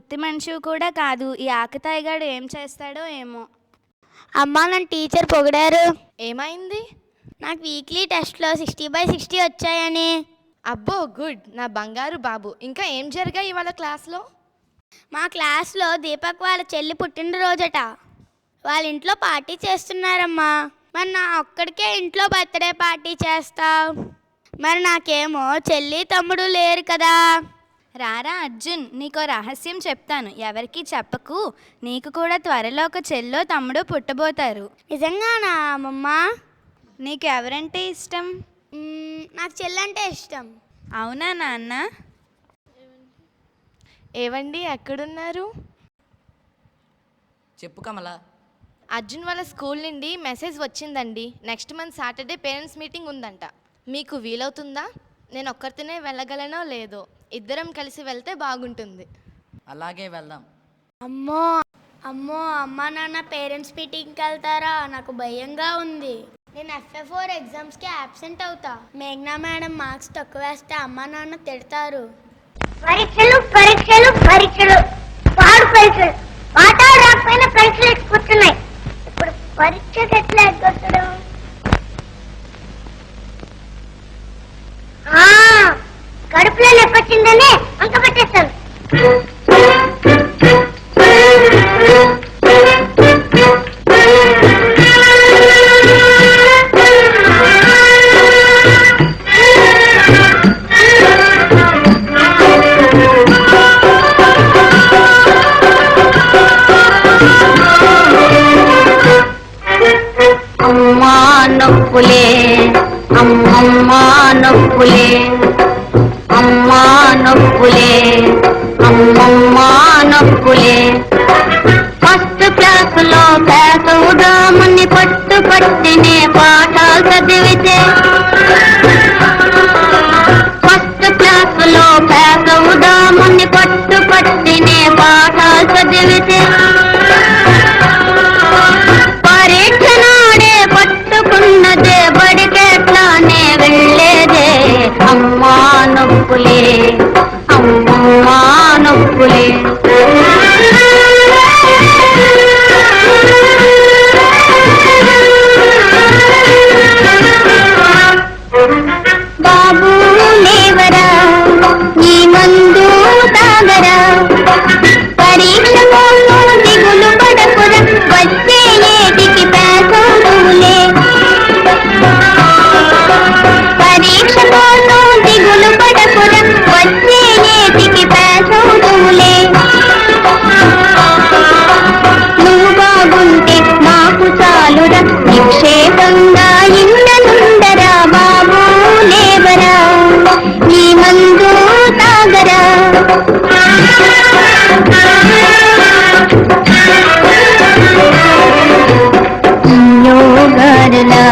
ఉత్తి మనిషివి కూడా కాదు. ఈ ఆకతాయిగాడు ఏం చేస్తాడో ఏమో. అమ్మా, నన్ను టీచర్ పొగిడారు. ఏమైంది? నాకు వీక్లీ టెస్ట్లో 60/60 వచ్చాయని. అబ్బో, గుడ్. నా బంగారు బాబు. ఇంకా ఏం జరిగాయి ఇవాళ క్లాస్లో? మా క్లాస్లో దీపక్ వాళ్ళ చెల్లి పుట్టినరోజట. వాళ్ళ ఇంట్లో పార్టీ చేస్తున్నారమ్మా. మరి నా ఒక్కడికే ఇంట్లో బర్త్డే పార్టీ చేస్తావు, మరి నాకేమో చెల్లి తమ్ముడు లేరు కదా. రారా అర్జున్, నీకో రహస్యం చెప్తాను, ఎవరికి చెప్పకు. నీకు కూడా త్వరలో ఒక చెల్లో తమ్ముడు పుట్టబోతారు. నిజంగానా అమ్మమ్మ? నీకు ఎవరంటే ఇష్టం? నాకు చెల్లంటే ఇష్టం. అవునా నాన్న? ఏవండి, ఎక్కడున్నారు? చెప్పు కమల. అర్జున్ వాళ్ళ స్కూల్ నుండి మెసేజ్ వచ్చిందండి. Next month Saturday parents meeting ఉందంట. మీకు వీలవుతుందా? నేను ఒక్కరితోనే వెళ్ళగలనో లేదో, ఇద్దరం కలిసి వెళ్తే బాగుంటుంది. అలాగే వెళ్దాం. అమ్మో అమ్మో, అమ్మ నాన్న పేరెంట్స్ మీటింగ్కి వెళ్తారా? నాకు భయంగా ఉంది. నేను FF4 ఎగ్జామ్స్కి యాబ్సెంట్ అవుతా. మేఘ్నా మేడం మార్క్స్ తక్కువ వేస్తే అమ్మ నాన్న తిడతారు. పరీక్షలు పరీక్షలు పరీక్షలు, పాడు పరీక్షలు. పాఠాలు రాకపోయినా పరీక్షలు ఎక్కుతున్నాయి. ఇప్పుడు పరీక్షకు ఎట్లా ఎగ్గొట్టడం? కడుపులో నొప్పొచ్చిందని అంక పెట్టేస్తాను. అమ్మా నొప్పులే, అమ్మమ్మా నొప్పులే, అమ్మా నొప్పులే, అమ్మమ్మా నొప్పులే. ఫస్ట్ క్లాసులో పేస ఉదాముని పట్టు పట్టినే పాఠాలు చదివితే, ఫస్ట్ క్లాసులో పేస ఉదాముని పట్టు పట్టినే పాఠాలు చదివితే, పరీక్ష నాడే పట్టుకున్నదే బడికెట్లానే వెళ్ళేదే. అమ్మా నొప్పులే, అమ్మమ్మా నొప్పులే. బాబు లేవరా, ఈ మందు తాగరా, పరీక్ష కోసం దిగులు పడకురా, వచ్చే ఏటికి పేసవులే. పరీక్ష కోసం దిగులు పడకురా, వచ్చే ఏటికి పేసవులే. నువ్వు బాగుంటే మాకు చాలురా, నిక్షేపంగా ఇండనుండరా. బాబు లేవరా, ఈ మందు తాగరా. అయ్యో గారెలా,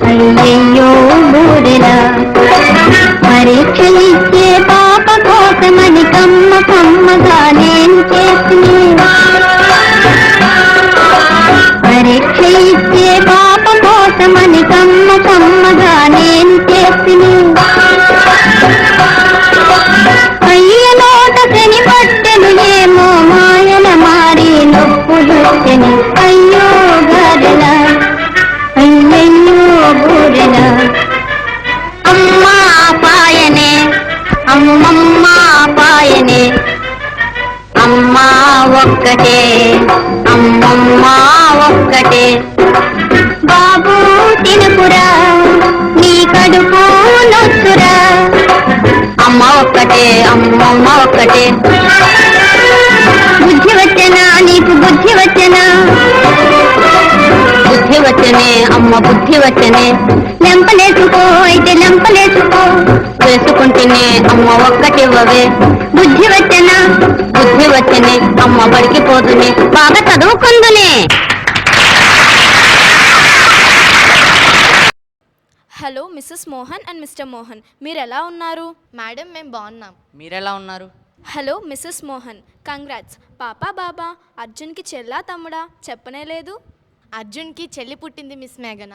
అయ్యయ్యో బూరెలా, పరీక్షలిచ్చే పాప కోసమని కమ్మ కమ్మగా నేను చేసిన. పరీక్ష ఇచ్చే పాప కోసమని కమ్మ కమ్మగా నేను చేసిన. అయ్య నోట శని పట్టెను ఏమో మాయల మారి నొప్పులు శని. అయ్యో గదల, అయ్యయ్యో బూరెల. అమ్మా పాయనే, అమ్మమ్మా పాయనే, అమ్మా ఒక్కటే, అమ్మమ్మా ఒక్కటే. బాబు తినుకురా, నీ కడుపు నొచ్చురా. అమ్మ ఒక్కటే, అమ్మమ్మ ఒక్కటే. బుద్ధి వచ్చనా నీకు, బుద్ధి వచ్చనా? బుద్ధి వచ్చనే అమ్మ, బుద్ధి వచ్చనే. లెంపలేసుకో అయితే లెంపలేసుకో, వేసుకుంటేనే అమ్మ ఒక్కటివ్వవే. బుద్ధి వచ్చనా, బుద్ధి వచ్చనే అమ్మ, బడికి పోతునే బాగా చదువుకుందునే. Hello Mrs Mohan and Mr Mohan, మీరు ఎలా ఉన్నారు? మేడం, మేము బాగున్నాం. మీరెలా ఉన్నారు? Hello Mrs Mohan, congrats. పాపా బాబా, అర్జున్కి చెల్లా తమ్ముడా చెప్పనే లేదు. అర్జున్కి చెల్లి పుట్టింది మిస్ మేఘన.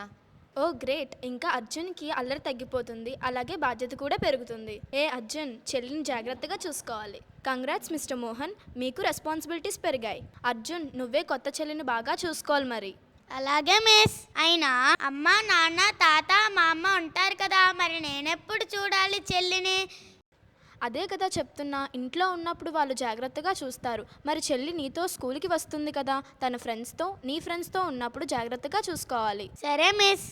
ఓ గ్రేట్. ఇంకా అర్జున్కి అల్లరి తగ్గిపోతుంది, అలాగే బాధ్యత కూడా పెరుగుతుంది. అర్జున్, చెల్లిని జాగ్రత్తగా చూసుకోవాలి. కంగ్రాట్స్ మిస్టర్ మోహన్, మీకు రెస్పాన్సిబిలిటీస్ పెరిగాయి. అర్జున్, నువ్వే కొత్త చెల్లిని బాగా చూసుకోవాలి మరి. అలాగే మిస్. అయినా అమ్మ, నాన్న, తాత, మా అమ్మ ఉంటారు కదా, మరి నేనెప్పుడు చూడాలి చెల్లిని? అదే కదా చెప్తున్నా, ఇంట్లో ఉన్నప్పుడు వాళ్ళు జాగ్రత్తగా చూస్తారు. మరి చెల్లి నీతో స్కూల్కి వస్తుంది కదా, తన ఫ్రెండ్స్తో, నీ ఫ్రెండ్స్తో ఉన్నప్పుడు జాగ్రత్తగా చూసుకోవాలి. సరే మిస్.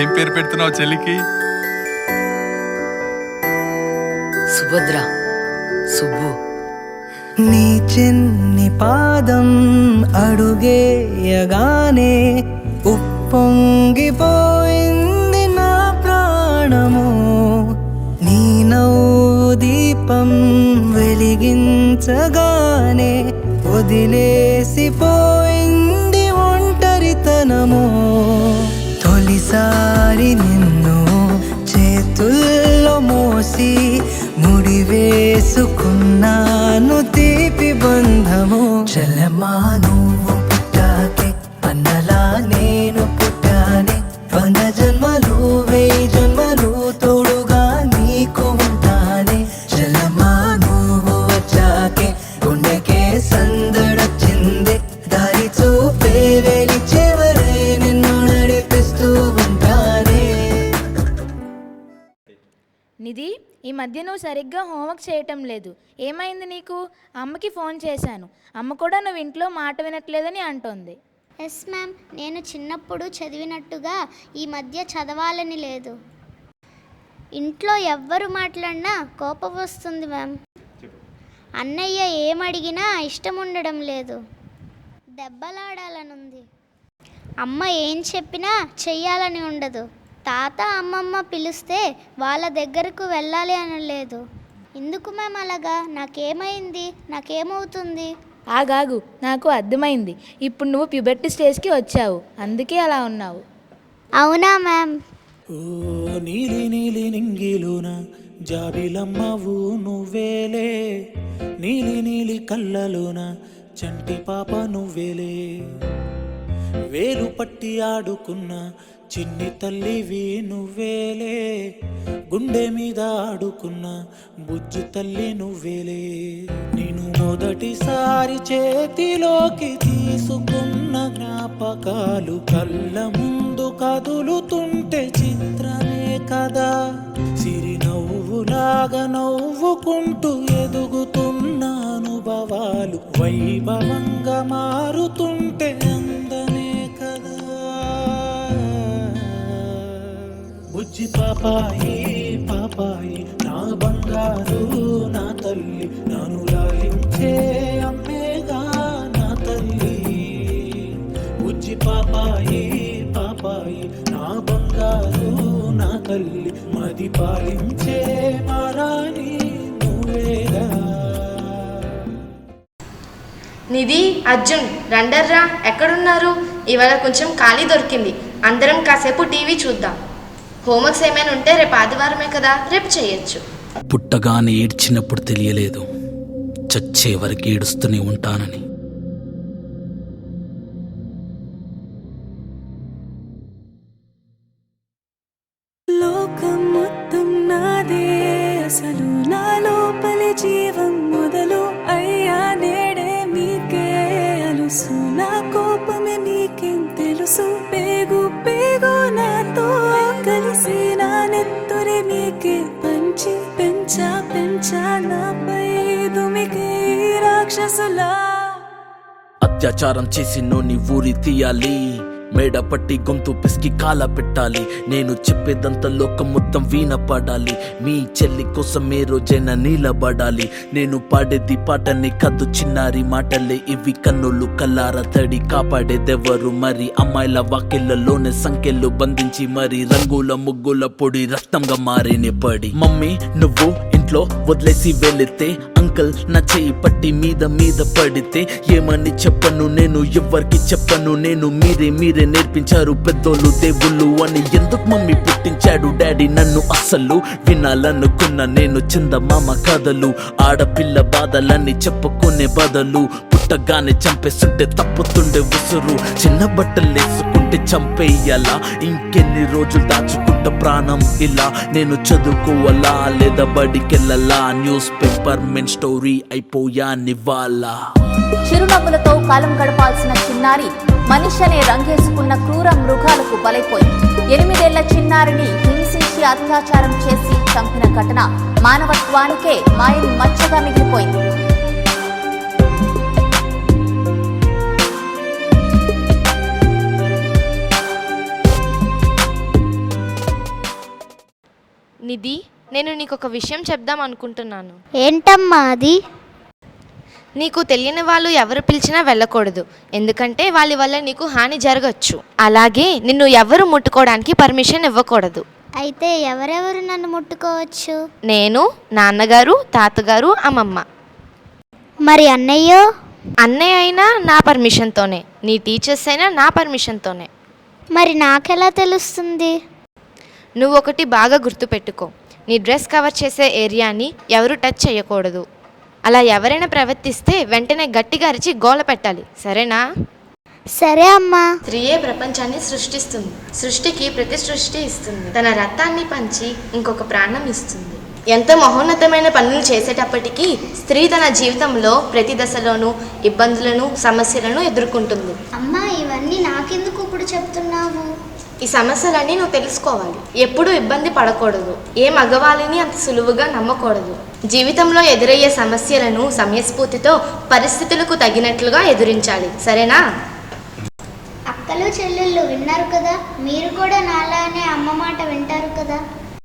ఏం పేరు పెడుతున్నావు చెల్లికి? సుభద్ర, సుబ్బు. నీ చిన్ని పాదం అడుగేయగానే ఉప్పొంగిపోయింది నా ప్రాణము. నీ నవ్వు దీపం వెలిగించగానే వదిలేసిపోయింది ఒంటరితనము. తొలిసారి నిన్ను చేతుల్లో మోసి ముడివేసుకున్నాను తీపి బంధము. చెల్లెమ్మా నువ్వు పుట్టాకే అన్నలా నేను పుట్టానే. 100 జన్మలు 1000 జన్మలు తోడుగా నీకు ఉంటానే. చెల్లెమ్మా నువ్వు వచ్చాకే గుండెకే సందడొచ్చింది. దారి చూపే వెలి చివరే నిన్ను నడిపిస్తూ ఉంటానే. నిధి, ఈ మధ్య నువ్వు సరిగ్గా హోంవర్క్ చేయటం లేదు. ఏమైంది నీకు? అమ్మకి ఫోన్ చేశాను, అమ్మ కూడా నువ్వు ఇంట్లో మాట వినట్లేదని అంటోంది. ఎస్ మ్యామ్, నేను చిన్నప్పుడు చదివినట్టుగా ఈ మధ్య చదవాలని లేదు. ఇంట్లో ఎవ్వరు మాట్లాడినా కోపం వస్తుంది మ్యామ్. అన్నయ్య ఏమడిగినా ఇష్టం ఉండడం లేదు. దెబ్బలాడాలనుంది. అమ్మ ఏం చెప్పినా చెయ్యాలని ఉండదు. తాత అమ్మమ్మ పిలిస్తే వాళ్ళ దగ్గరకు వెళ్ళాలి అని లేదు. ఎందుకు మ్యామ్ అలాగా? నాకేమైంది? నాకేమవుతుంది? ఆగాగు, నాకు అర్థమైంది. ఇప్పుడు నువ్వు ప్యూబర్టీ స్టేజ్కి వచ్చావు, అందుకే అలా ఉన్నావు. అవునా మ్యామ్? ఓ నీలి నీలి నింగిలోన జాబిలమ్మవు నువ్వేలే. నీలి నీలి కళ్ళలోన చంటి పాప నువ్వేలే. వేలు పట్టి ఆడుకున్న చిన్ని తల్లివి నువ్వేలే. గుండె మీద ఆడుకున్న బుజ్జి తల్లి నువ్వేలే. నేను మొదటిసారి చేతిలోకి తీసుకున్న జ్ఞాపకాలు కళ్ళ ముందు కదులుతుంటే చిత్రమే కదా. సిరి నవ్వులాగా నవ్వుకుంటూ ఎదుగుతున్న అనుభవాలు వైభవంగా మారుతుంటే అందమే కదా. బుజ్జి పాపాయి పాపాయి నా బంగారు నా తల్లి, నన్ను లాలించే అమ్మేగా నా తల్లి. బుజ్జి పాపాయి పాపాయి నా బంగారు నా తల్లి, మది పాలించే మారాని నువ్వేగా. నిధి, అర్జున్, రండర్రా. ఎక్కడున్నారు? ఇవాళ కొంచెం ఖాళీ దొరికింది, అందరం కాసేపు టీవీ చూద్దాం. హోంవర్క్స్ ఏమైనా ఉంటే రేపు ఆదివారమే కదా, రేపు చేయొచ్చు. పుట్టగానే ఏడ్చినప్పుడు తెలియలేదు చచ్చే వరకు ఏడుస్తూనే ఉంటానని. లోకం మొత్తం నాదే, అసలు నా లోపలి జీవం మొదలు అయ్యా నేడే మీకే అలుసు. నా కోపమే మీకేం తెలుసు? పేగు పేగు నాతో కలిసి నా నెత్తురి మీకే పంచి పెంచా పెంచా నాపై దుమికి రాక్షసులా. అత్యాచారం చేసి నోని ఊరి తీయాలి, మేడ పట్టి గొంతు పిసికి కాల పెట్టాలి. నేను చెప్పేదంతా లోకం మొత్తం వీణ పడాలి. మీ చెల్లి కోసం ఏ రోజైనా నిలబడాలి. నేను పాడేది పాటని కద్దు చిన్నారి మాటలే ఇవి. కన్నులు కల్లార తడి కాపాడేదెవరు మరి? అమ్మాయిల వాకిళ్లలోనే సంఖ్యలు బంధించి మరి రంగుల ముగ్గుల పొడి రక్తంగా మారినే పడి. మమ్మీ నువ్వు ఇంట్లో వదిలేసి వెళితే, అంకల్ నా చెయ్యి పట్టి మీద మీద పడితే ఏమని చెప్పను నేను, ఎవ్వరికి చెప్పను నేను. మీరే నేర్పించారు పెద్దోళ్ళు దేవుళ్ళు అని. ఎందుకు మమ్మీ పుట్టించాడు డాడీ నన్ను? అస్సలు వినాలనుకున్న నేను చందమామ కథలు. ఆడపిల్ల బాధలన్నీ చెప్పుకునే బదులు పుట్టగానే చంపేస్తుంటే తప్పుతుండే ఉసురు. చిన్న బట్టలు వేసుకుంటే చంపేయాలా? ఇంకెన్ని రోజులు దాచుకుంటా ప్రాణం ఇలా? నేను చదువుకోవాలా లేదా బడికెళ్ళాలా? న్యూస్ పేపర్ మెన్ స్టోరీ అయిపోయా నివాలా. చిరునవ్వులతో కాలం గడపాల్సిన చిన్నారి మనిషి అనే రంగేసుకున్న క్రూర మృగాలకు బలైపోయింది. 8 ఏళ్ల చిన్నారిని హింసించి అత్యాచారం చేసి చంపిన ఘటన మానవత్వానికే మాయని మచ్చగా మిగిలిపోయింది. నిధి, నేను నీకు ఒక విషయం చెప్దాం అనుకుంటున్నాను. ఏంటమ్మా అది? నీకు తెలియని వాళ్ళు ఎవరు పిలిచినా వెళ్ళకూడదు, ఎందుకంటే వాళ్ళ వల్ల నీకు హాని జరగచ్చు. అలాగే నిన్ను ఎవరు ముట్టుకోవడానికి పర్మిషన్ ఇవ్వకూడదు. అయితే ఎవరెవరు నన్ను ముట్టుకోవచ్చు? నేను, నాన్నగారు, తాతగారు, అమ్మమ్మ. మరి అన్నయ్యో? అన్నయ్య అయినా నా పర్మిషన్తోనే, నీ టీచర్స్ అయినా నా పర్మిషన్తోనే. మరి నాకెలా తెలుస్తుంది? నువ్వు ఒకటి బాగా గుర్తుపెట్టుకో, నీ డ్రెస్ కవర్ చేసే ఏరియాని ఎవరు టచ్ చేయకూడదు. అలా ఎవరైనా ప్రవర్తిస్తే వెంటనే గట్టిగా అరిచి గోల పెట్టాలి, సరేనా? సరే అమ్మా. స్త్రీయే ప్రపంచాన్ని సృష్టిస్తుంది, సృష్టికి ప్రతి సృష్టి ఇస్తుంది, తన రక్తాన్ని పంచి ఇంకొక ప్రాణం ఇస్తుంది. ఎంతో మహోన్నతమైన పనులు చేసేటప్పటికీ స్త్రీ తన జీవితంలో ప్రతి దశలోనూ ఇబ్బందులను, సమస్యలను ఎదుర్కొంటుంది. అమ్మా, ఇవన్నీ నాకెందుకు ఇప్పుడు చెప్తున్నావు? ఈ సమస్యలన్నీ నువ్వు తెలుసుకోవాలి. ఎప్పుడూ ఇబ్బంది పడకూడదు, ఏ మగవాళ్ళని అంత సులువుగా నమ్మకూడదు. జీవితంలో ఎదురయ్యే సమస్యలను సమయస్ఫూర్తితో పరిస్థితులకు తగినట్లుగా ఎదురించాలి, సరేనా? అక్కలు చెల్లెళ్ళు విన్నారు కదా, మీరు కూడా నాలానే అమ్మ మాట వింటారు కదా.